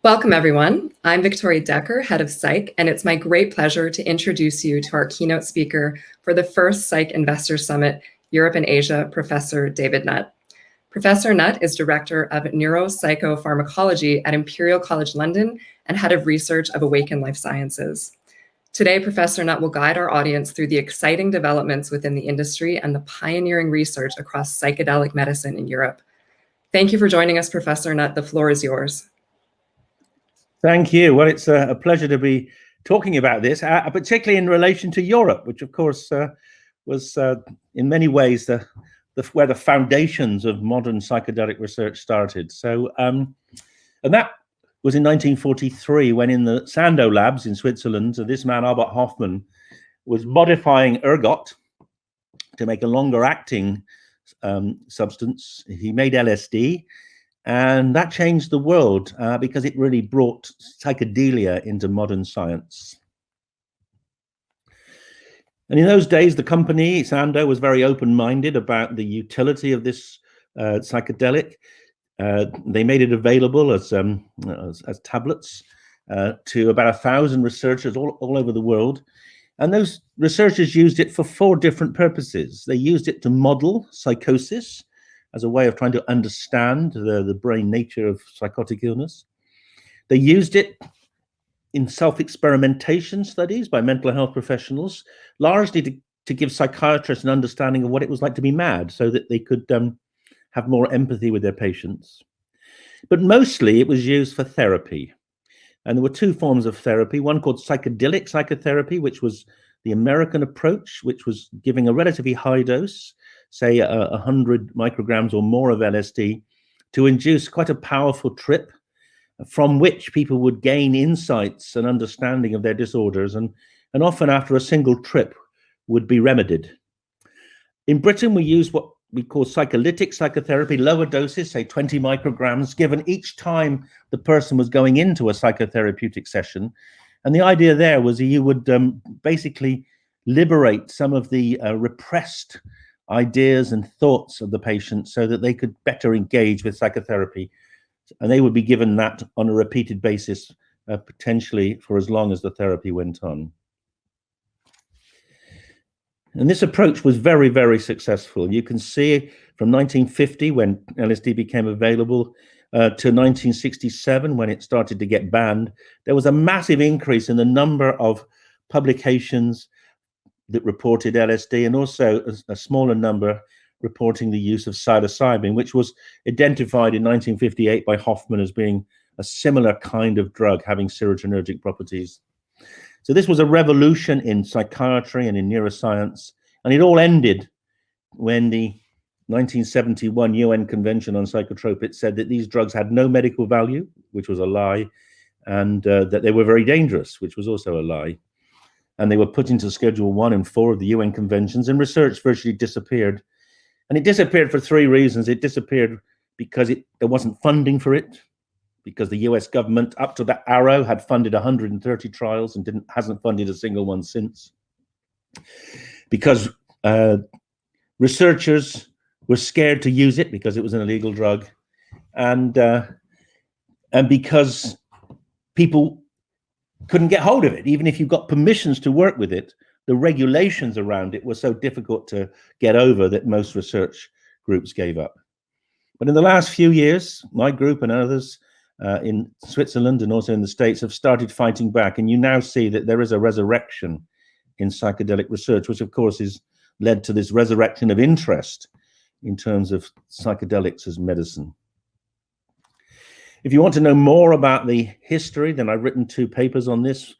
Welcome, everyone. I'm Victoria Decker, head of Psych, and it's my great pleasure to introduce you to our keynote speaker for the first Psych Investor Summit, Europe and Asia, Professor David Nutt. Professor Nutt is Director of Neuropsychopharmacology at Imperial College London and Head of Research of Awakn Life Sciences. Today, Professor Nutt will guide our audience through the exciting developments within the industry and the pioneering research across psychedelic medicine in Europe. Thank you for joining us, Professor Nutt. The floor is yours. Thank you. Well, it's a pleasure to be talking about this, particularly in relation to Europe, which, of course, was in many ways where the foundations of modern psychedelic research started. So, and that was in 1943, when in the Sandoz labs in Switzerland, this man, Albert Hofmann, was modifying ergot to make a longer-acting substance. He made LSD. And that changed the world because it really brought psychedelia into modern science. And in those days, the company, Sandoz, was very open-minded about the utility of this psychedelic. They made it available as tablets to about 1,000 researchers all over the world. And those researchers used it for 4 different purposes. They used it to model psychosis, as a way of trying to understand the brain nature of psychotic illness. They used it in self-experimentation studies by mental health professionals, largely to give psychiatrists an understanding of what it was like to be mad, so that they could have more empathy with their patients. But mostly it was used for therapy. And there were 2 forms of therapy, one called psychedelic psychotherapy, which was the American approach, which was giving a relatively high dose, say 100 micrograms or more of LSD, to induce quite a powerful trip from which people would gain insights and understanding of their disorders, and often after a single trip would be remedied. In Britain, we use what we call psycholytic psychotherapy, lower doses, say 20 micrograms, given each time the person was going into a psychotherapeutic session. And the idea there was you would basically liberate some of the repressed ideas and thoughts of the patient so that they could better engage with psychotherapy. And they would be given that on a repeated basis, potentially for as long as the therapy went on. And this approach was very, very successful. You can see from 1950, when LSD became available, to 1967, when it started to get banned, there was a massive increase in the number of publications that reported LSD, and also a smaller number reporting the use of psilocybin, which was identified in 1958 by Hofmann as being a similar kind of drug, having serotonergic properties. So this was a revolution in psychiatry and in neuroscience, and it all ended when the 1971 UN Convention on Psychotropics said that these drugs had no medical value, which was a lie, and that they were very dangerous, which was also a lie. And they were put into Schedule 1 and 4 of the UN conventions, and research virtually disappeared. And it disappeared for 3 reasons. It disappeared because there wasn't funding for it, because the US government, up to that arrow, had funded 130 trials and hasn't funded a single one since. Because researchers were scared to use it because it was an illegal drug, and because people couldn't get hold of it. Even if you got permissions to work with it, the regulations around it were so difficult to get over that most research groups gave up. But in the last few years, my group and others in Switzerland and also in the States have started fighting back. And you now see that there is a resurrection in psychedelic research, which of course has led to this resurrection of interest in terms of psychedelics as medicine. If you want to know more about the history, then I've written 2 papers on this.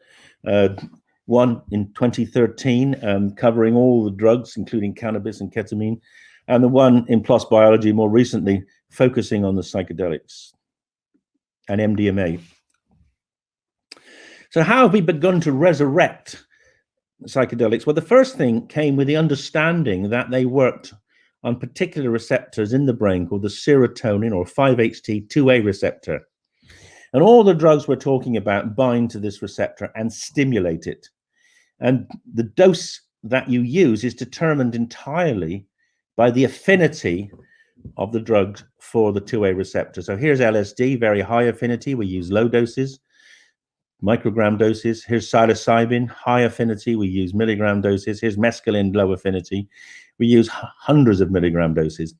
One in 2013, covering all the drugs, including cannabis and ketamine, and the one in PLOS Biology more recently, focusing on the psychedelics and MDMA. So how have we begun to resurrect psychedelics? Well, the first thing came with the understanding that they worked on particular receptors in the brain called the serotonin or 5-HT2A receptor. And all the drugs we're talking about bind to this receptor and stimulate it. And the dose that you use is determined entirely by the affinity of the drug for the 2A receptor. So here's LSD, very high affinity. We use low doses, microgram doses. Here's psilocybin, high affinity. We use milligram doses. Here's mescaline, low affinity. We use hundreds of milligram doses.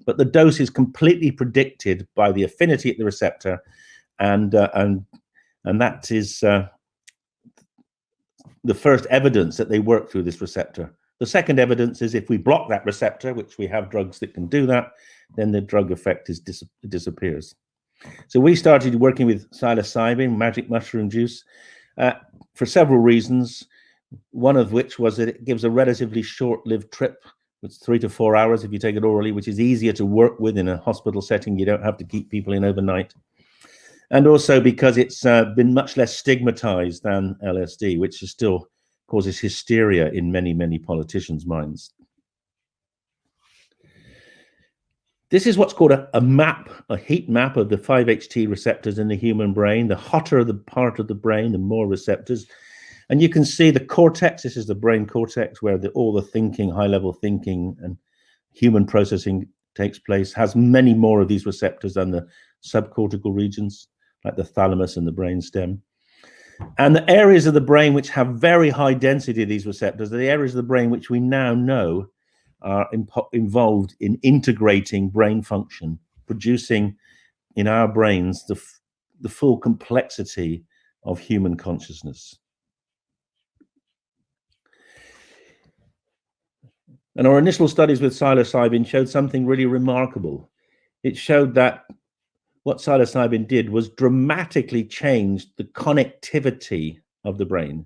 But the dose is completely predicted by the affinity at the receptor, and that is the first evidence that they work through this receptor. The second evidence is if we block that receptor, which we have drugs that can do that, then the drug effect disappears. So we started working with psilocybin, magic mushroom juice, for several reasons. One of which was that it gives a relatively short-lived trip. It's 3 to 4 hours if you take it orally, which is easier to work with in a hospital setting. You don't have to keep people in overnight. And also because it's been much less stigmatized than LSD, which is still causes hysteria in many, many politicians' minds. This is what's called a map, a heat map of the 5-HT receptors in the human brain. The hotter the part of the brain, the more receptors. And you can see the cortex. This is the brain cortex where all the thinking, high-level thinking and human processing takes place, has many more of these receptors than the subcortical regions, like the thalamus and the brainstem. And the areas of the brain which have very high density of these receptors are the areas of the brain which we now know are involved in integrating brain function, producing in our brains the full complexity of human consciousness. And our initial studies with psilocybin showed something really remarkable. It showed that what psilocybin did was dramatically change the connectivity of the brain.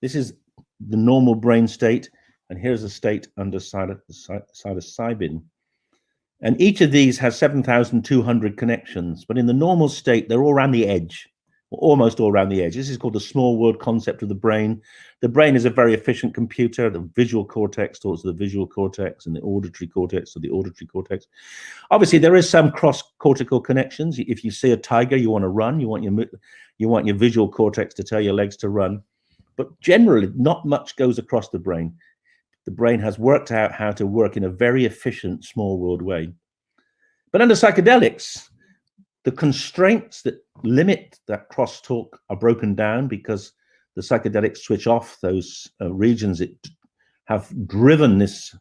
This is the normal brain state, and here's a state under psilocybin. And each of these has 7,200 connections, but in the normal state, they're all around the edge, or almost all around the edge. This is called the small world concept of the brain. The brain is a very efficient computer. The visual cortex talks to the visual cortex, and the auditory cortex to the auditory cortex. Obviously, there is some cross-cortical connections. If you see a tiger, you want to run. You want your visual cortex to tell your legs to run. But generally, not much goes across the brain. The brain has worked out how to work in a very efficient small world way. But under psychedelics, the constraints that limit that crosstalk are broken down because the psychedelics switch off those regions that have driven this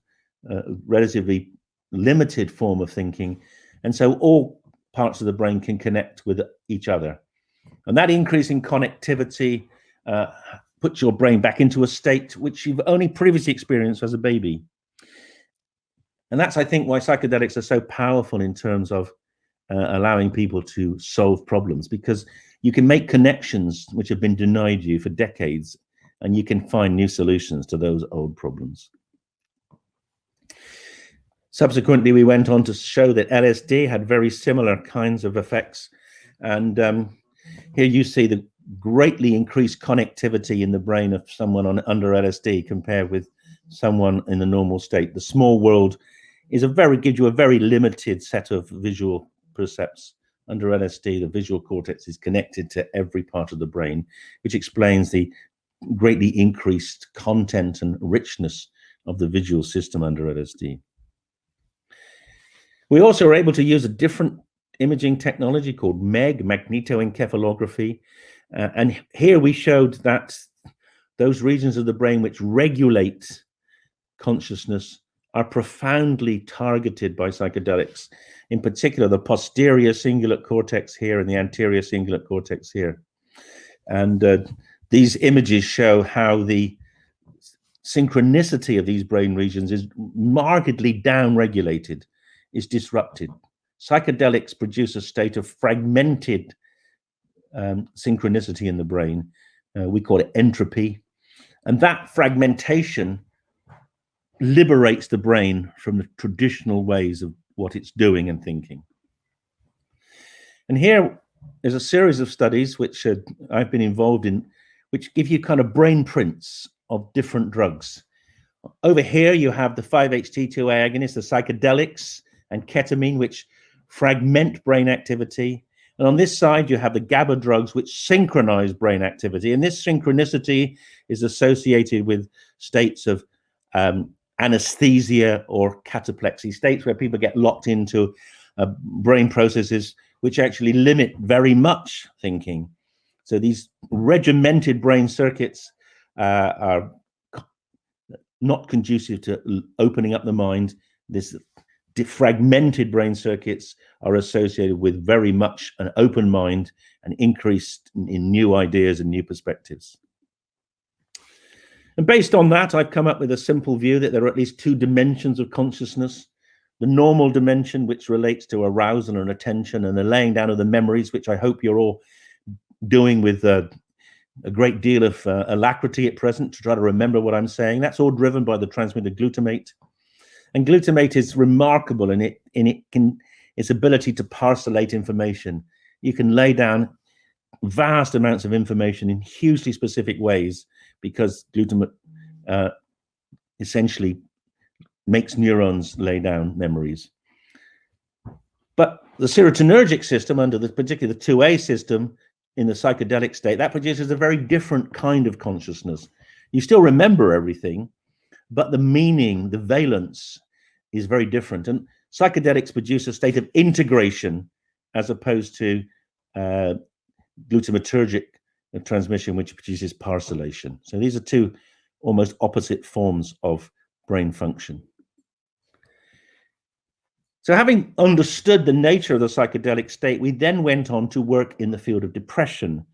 relatively limited form of thinking. And so all parts of the brain can connect with each other. And that increase in connectivity puts your brain back into a state which you've only previously experienced as a baby. And that's, I think, why psychedelics are so powerful in terms of allowing people to solve problems, because you can make connections which have been denied you for decades, and you can find new solutions to those old problems. Subsequently, we went on to show that LSD had very similar kinds of effects. And here you see the greatly increased connectivity in the brain of someone under LSD compared with someone in the normal state. The small world gives you a very limited set of visual percepts. Under LSD, the visual cortex is connected to every part of the brain, which explains the greatly increased content and richness of the visual system under LSD. We also were able to use a different imaging technology called MEG, magnetoencephalography. And here we showed that those regions of the brain which regulate consciousness are profoundly targeted by psychedelics, in particular the posterior cingulate cortex here and the anterior cingulate cortex here. And these images show how the synchronicity of these brain regions is markedly down-regulated, is disrupted. Psychedelics produce a state of fragmented synchronicity in the brain. We call it entropy. And that fragmentation liberates the brain from the traditional ways of what it's doing and thinking. And here is a series of studies which I've been involved in, which give you kind of brain prints of different drugs. Over here, you have the 5-HT2A agonists, the psychedelics, and ketamine, which fragment brain activity. And on this side, you have the GABA drugs, which synchronize brain activity. And this synchronicity is associated with states of anesthesia or cataplexy, states where people get locked into brain processes which actually limit very much thinking. So these regimented brain circuits are not conducive to opening up the mind. This fragmented brain circuits are associated with very much an open mind and increase in new ideas and new perspectives. And based on that, I've come up with a simple view that there are at least two dimensions of consciousness: the normal dimension, which relates to arousal and attention and the laying down of the memories, which I hope you're all doing with a great deal of alacrity at present to try to remember what I'm saying. That's all driven by the transmitter glutamate. And glutamate is remarkable in its ability to parcellate information. You can lay down vast amounts of information in hugely specific ways because glutamate essentially makes neurons lay down memories. But the serotonergic system, under the particularly the 2A system in the psychedelic state, that produces a very different kind of consciousness. You still remember everything, but the meaning, the valence is very different. And psychedelics produce a state of integration as opposed to glutamatergic transmission, which produces parcellation. So these are two almost opposite forms of brain function. So having understood the nature of the psychedelic state, we then went on to work in the field of depression.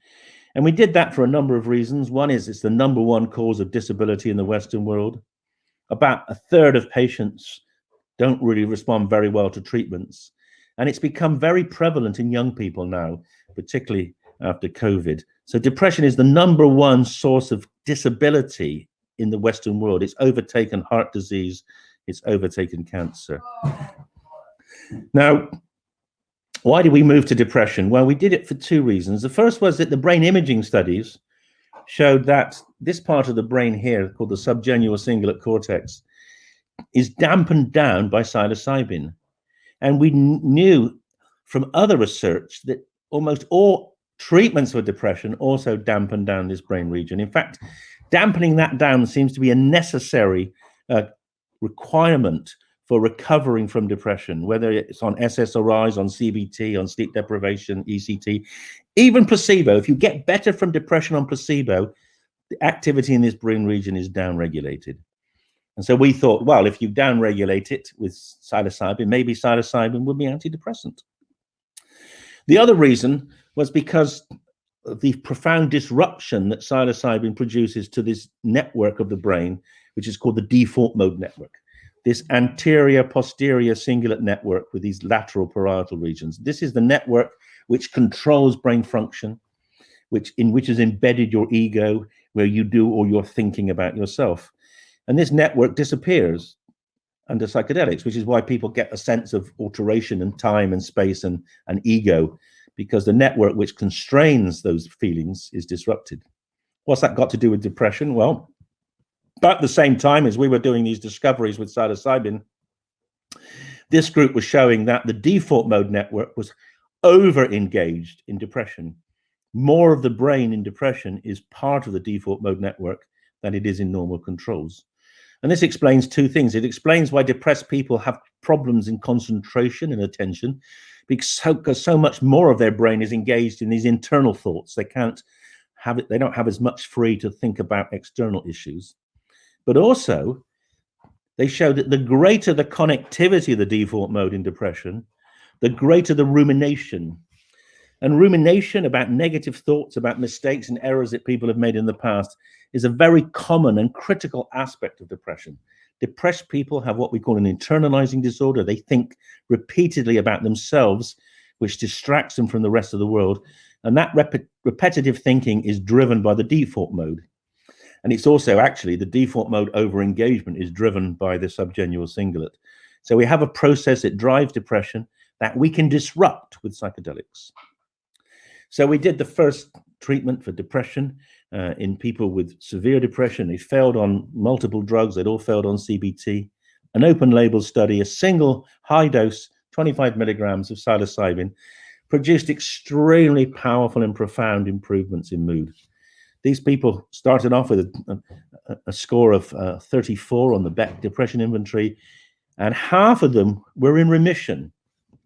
And we did that for a number of reasons. One is it's the number one cause of disability in the Western world. About a third of patients don't really respond very well to treatments. And it's become very prevalent in young people now, particularly after COVID. So depression is the number one source of disability in the Western world. It's overtaken heart disease, it's overtaken cancer. Now, why did we move to depression? Well, we did it for two reasons. The first was that the brain imaging studies showed that this part of the brain here, called the subgenual cingulate cortex, is dampened down by psilocybin. And we knew from other research that almost all treatments for depression also dampen down this brain region. In fact, dampening that down seems to be a necessary requirement for recovering from depression, whether it's on SSRIs, on CBT, on sleep deprivation, ECT, even placebo. If you get better from depression on placebo, the activity in this brain region is downregulated. And so we thought, well, if you downregulate it with psilocybin, maybe psilocybin would be antidepressant. The other reason was because of the profound disruption that psilocybin produces to this network of the brain, which is called the default mode network. This anterior posterior cingulate network with these lateral parietal regions. This is the network which controls brain function, which is embedded your ego, where you do all your thinking about yourself. And this network disappears under psychedelics, which is why people get a sense of alteration in time and space and ego, because the network which constrains those feelings is disrupted. What's that got to do with depression? Well, about the same time as we were doing these discoveries with psilocybin, this group was showing that the default mode network was over-engaged in depression. More of the brain in depression is part of the default mode network than it is in normal controls. And this explains two things. It explains why depressed people have problems in concentration and attention, because so much more of their brain is engaged in these internal thoughts. They don't have as much free to think about external issues. But also, they show that the greater the connectivity of the default mode in depression, the greater the rumination. And rumination about negative thoughts, about mistakes and errors that people have made in the past, is a very common and critical aspect of depression. Depressed people have what we call an internalizing disorder. They think repeatedly about themselves, which distracts them from the rest of the world. And that repetitive thinking is driven by the default mode. And it's also actually the default mode over-engagement is driven by the subgenual cingulate. So we have a process that drives depression that we can disrupt with psychedelics. So we did the first treatment for depression in people with severe depression. They failed on multiple drugs. They'd all failed on CBT. An open label study, a single high dose, 25 milligrams of psilocybin, produced extremely powerful and profound improvements in mood. These people started off with a score of 34 on the Beck Depression Inventory, and half of them were in remission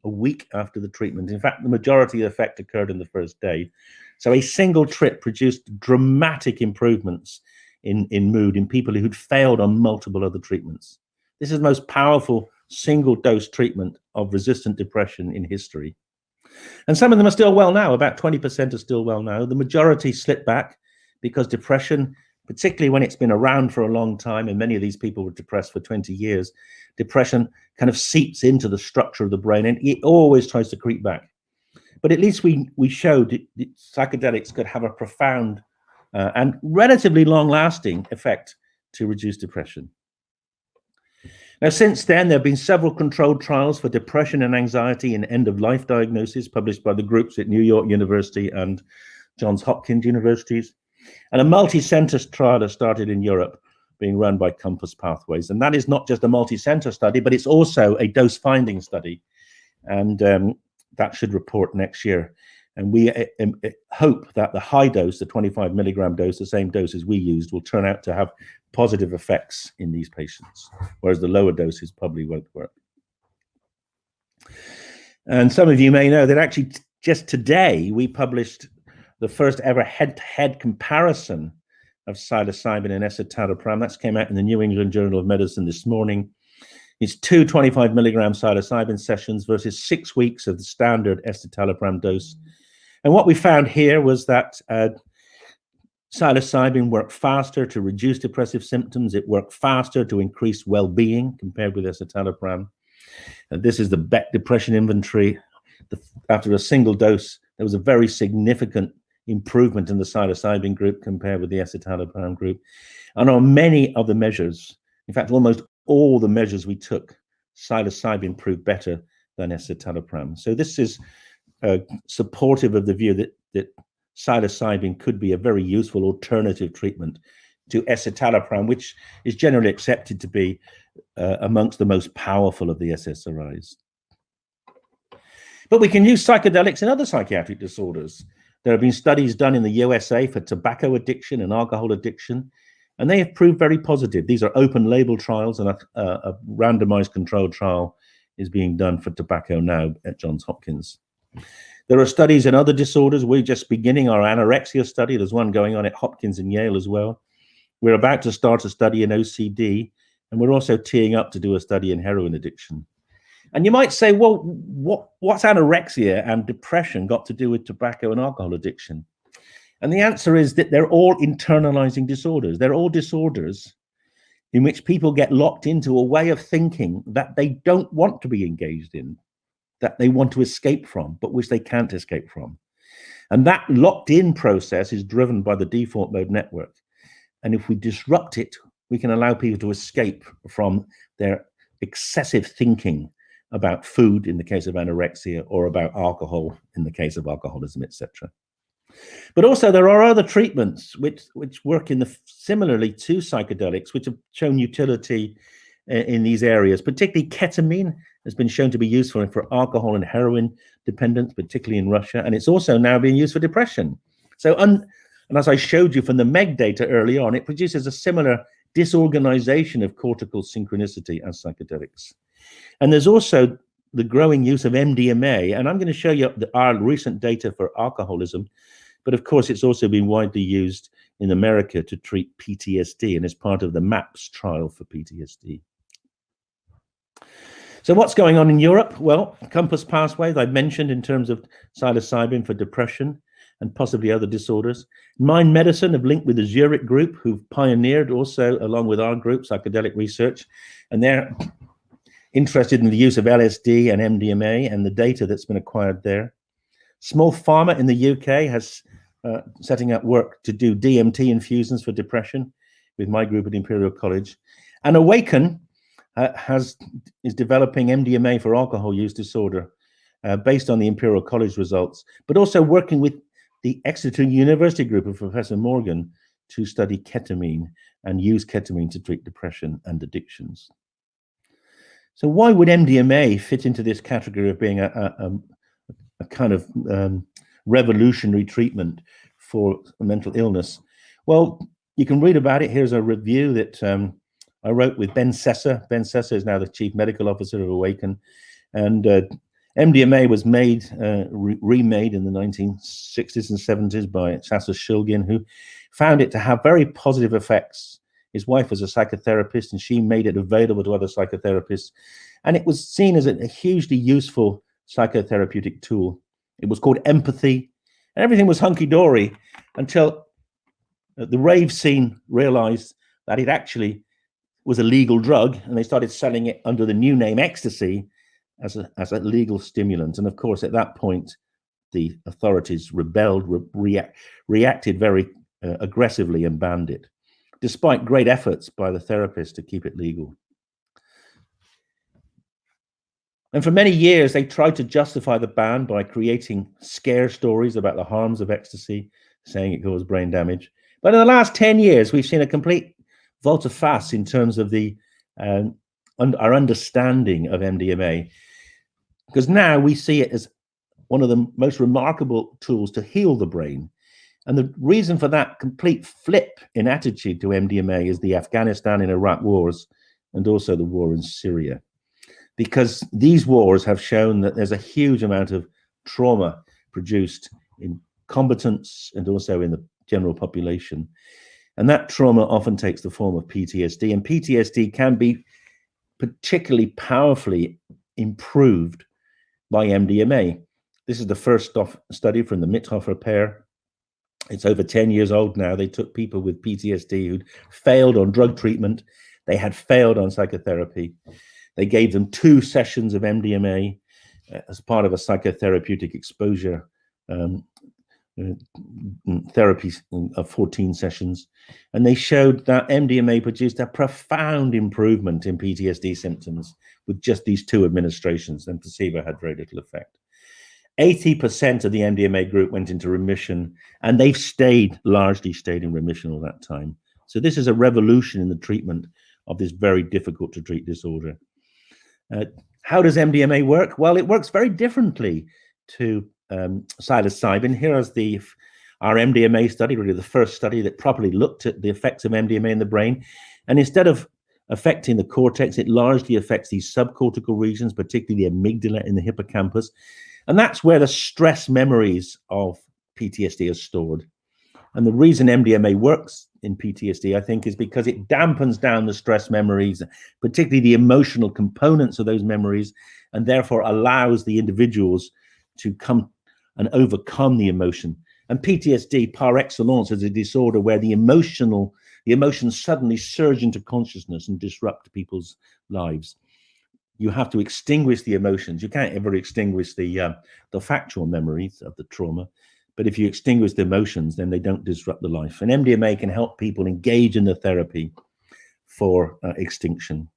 a week after the treatment. In fact, the majority of the effect occurred in the first day. So a single trip produced dramatic improvements in mood in people who'd failed on multiple other treatments. This is the most powerful single dose treatment of resistant depression in history. And some of them are still well now. About 20% are still well now. The majority slipped back because depression, particularly when it's been around for a long time, and many of these people were depressed for 20 years, depression kind of seeps into the structure of the brain, and it always tries to creep back. But at least we showed that psychedelics could have a profound and relatively long-lasting effect to reduce depression. Now, since then, there have been several controlled trials for depression and anxiety in end-of-life diagnosis published by the groups at New York University and Johns Hopkins universities. And a multi-center trial has started in Europe, being run by Compass Pathways. And that is not just a multi-center study, but it's also a dose-finding study. And that should report next year. And we hope that the high dose, the 25 milligram dose, the same dose as we used, will turn out to have positive effects in these patients, whereas the lower doses probably won't work. And some of you may know that actually just today we published the first ever head-to-head comparison of psilocybin and escitalopram. That came out in the New England Journal of Medicine this morning. It's 2 25 milligram psilocybin sessions versus 6 weeks of the standard escitalopram dose. And what we found here was that psilocybin worked faster to reduce depressive symptoms. It worked faster to increase well-being compared with escitalopram. And this is the Beck Depression Inventory. After a single dose, there was a very significant improvement in the psilocybin group compared with the escitalopram group. And on many of the measures, in fact, almost all the measures we took, psilocybin proved better than escitalopram. So this is supportive of the view that psilocybin could be a very useful alternative treatment to escitalopram, which is generally accepted to be amongst the most powerful of the SSRIs. But we can use psychedelics in other psychiatric disorders. There have been studies done in the USA for tobacco addiction and alcohol addiction, and they have proved very positive. These are open label trials, and a randomized controlled trial is being done for tobacco now at Johns Hopkins. There are studies in other disorders. We're just beginning our anorexia study. There's one going on at Hopkins and Yale as well. We're about to start a study in OCD, and we're also teeing up to do a study in heroin addiction. And you might say, well, what's anorexia and depression got to do with tobacco and alcohol addiction? And the answer is that they're all internalizing disorders. They're all disorders in which people get locked into a way of thinking that they don't want to be engaged in, that they want to escape from, but which they can't escape from. And that locked-in process is driven by the default mode network. And if we disrupt it, we can allow people to escape from their excessive thinking about food in the case of anorexia, or about alcohol in the case of alcoholism, etc. But also there are other treatments which work similarly to psychedelics, which have shown utility in these areas. Particularly ketamine has been shown to be useful for alcohol and heroin dependence, particularly in Russia, and it's also now being used for depression. So, and as I showed you from the MEG data early on, it produces a similar disorganization of cortical synchronicity as psychedelics. And there's also the growing use of MDMA, and I'm going to show you our recent data for alcoholism, but of course it's also been widely used in America to treat PTSD and is part of the MAPS trial for PTSD. So what's going on in Europe? Well, Compass Pathways, I've mentioned in terms of psilocybin for depression and possibly other disorders. Mind Medicine have linked with the Zurich group, who've pioneered also, along with our group, psychedelic research, and they're interested in the use of LSD and MDMA and the data that's been acquired there. Small Pharma in the UK has setting up work to do DMT infusions for depression with my group at Imperial College. And Awakn is developing MDMA for alcohol use disorder based on the Imperial College results, but also working with the Exeter University group of Professor Morgan to study ketamine and use ketamine to treat depression and addictions. So why would MDMA fit into this category of being a kind of revolutionary treatment for mental illness? Well, you can read about it. Here's a review that I wrote with Ben Sessa. Ben Sessa is now the Chief Medical Officer of Awakn. And MDMA was remade in the 1960s and 70s by Sasa Shulgin, who found it to have very positive effects. His wife was a psychotherapist, and she made it available to other psychotherapists. And it was seen as a hugely useful psychotherapeutic tool. It was called empathy, and everything was hunky-dory until the rave scene realized that it actually was a legal drug, and they started selling it under the new name ecstasy as a legal stimulant. And of course, at that point, the authorities rebelled, reacted very aggressively and banned it, despite great efforts by the therapists to keep it legal. And for many years, they tried to justify the ban by creating scare stories about the harms of ecstasy, saying it caused brain damage. But in the last 10 years, we've seen a complete volte-face in terms of our understanding of MDMA, because now we see it as one of the most remarkable tools to heal the brain. And the reason for that complete flip in attitude to MDMA is the Afghanistan and Iraq wars, and also the war in Syria. Because these wars have shown that there's a huge amount of trauma produced in combatants and also in the general population. And that trauma often takes the form of PTSD, and PTSD can be particularly powerfully improved by MDMA. This is the first study from the Mithofer pair. It's over 10 years old now. They took people with PTSD who'd failed on drug treatment. They had failed on psychotherapy. They gave them 2 sessions of MDMA as part of a psychotherapeutic exposure therapy of 14 sessions. And they showed that MDMA produced a profound improvement in PTSD symptoms with just these 2 administrations, and placebo had very little effect. 80% of the MDMA group went into remission, and they've largely stayed in remission all that time. So this is a revolution in the treatment of this very difficult to treat disorder. How does MDMA work? Well, it works very differently to psilocybin. Here is our MDMA study, really the first study that properly looked at the effects of MDMA in the brain. And instead of affecting the cortex, it largely affects these subcortical regions, particularly the amygdala in the hippocampus. And that's where the stress memories of PTSD are stored. And the reason MDMA works in PTSD, I think, is because it dampens down the stress memories, particularly the emotional components of those memories, and therefore allows the individuals to come and overcome the emotion. And PTSD, par excellence, is a disorder where the emotions suddenly surge into consciousness and disrupt people's lives. You have to extinguish the emotions. You can't ever extinguish the factual memories of the trauma. But if you extinguish the emotions, then they don't disrupt the life. And MDMA can help people engage in the therapy for extinction.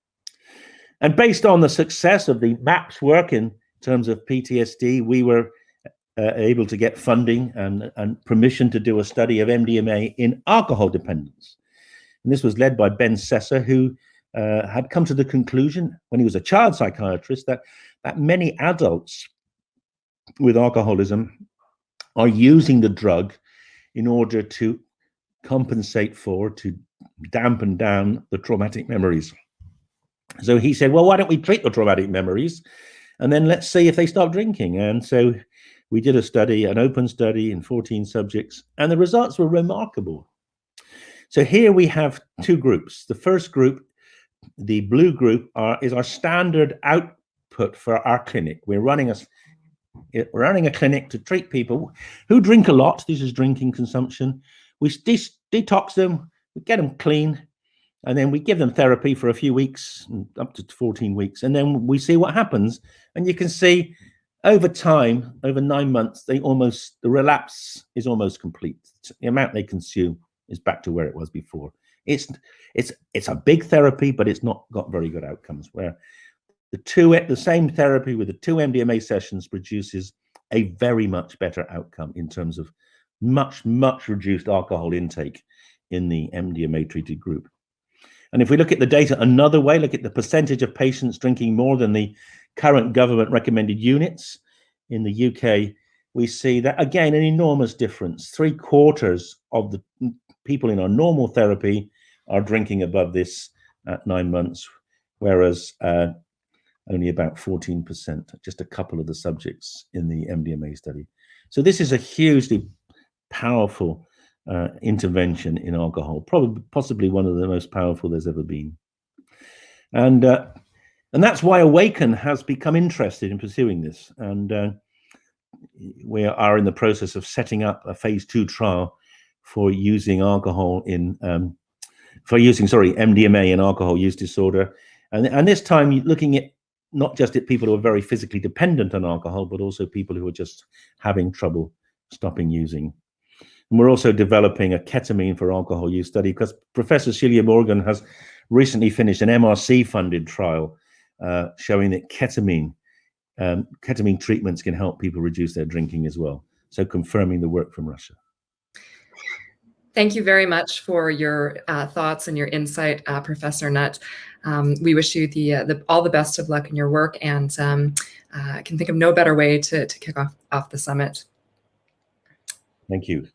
And based on the success of the MAPS work in terms of PTSD, we were able to get funding and permission to do a study of MDMA in alcohol dependence. And this was led by Ben Sessa, who had come to the conclusion when he was a child psychiatrist that many adults with alcoholism are using the drug in order to compensate for, to dampen down the traumatic memories. So he said, well, why don't we treat the traumatic memories and then let's see if they stop drinking? And so we did a study, an open study in 14 subjects, and the results were remarkable. So here we have 2 groups. The first group, the blue group, is our standard output for our clinic. We're running a clinic to treat people who drink a lot. This is drinking consumption. We detox them, we get them clean, and then we give them therapy for a few weeks, up to 14 weeks, and then we see what happens. And you can see over time, over 9 months, the relapse is almost complete. The amount they consume is back to where it was before. It's a big therapy, but it's not got very good outcomes, where the same therapy with the 2 MDMA sessions produces a very much better outcome in terms of much reduced alcohol intake in the MDMA treated group. And if we look at the data another way, look at the percentage of patients drinking more than the current government recommended units in the UK, we see that again an enormous difference. 3/4 of the people in our normal therapy are drinking above this at 9 months, whereas only about 14%, just a couple of the subjects in the MDMA study. So this is a hugely powerful intervention in alcohol, probably possibly one of the most powerful there's ever been. And that's why Awakn has become interested in pursuing this. And we are in the process of setting up a phase 2 trial for using alcohol in, MDMA in alcohol use disorder. And this time looking at not just at people who are very physically dependent on alcohol, but also people who are just having trouble stopping using. And we're also developing a ketamine for alcohol use study because Professor Celia Morgan has recently finished an MRC-funded trial showing that ketamine treatments can help people reduce their drinking as well. So confirming the work from Russia. Thank you very much for your thoughts and your insight, Professor Nutt. We wish you all the best of luck in your work, and I can think of no better way to kick off the summit. Thank you.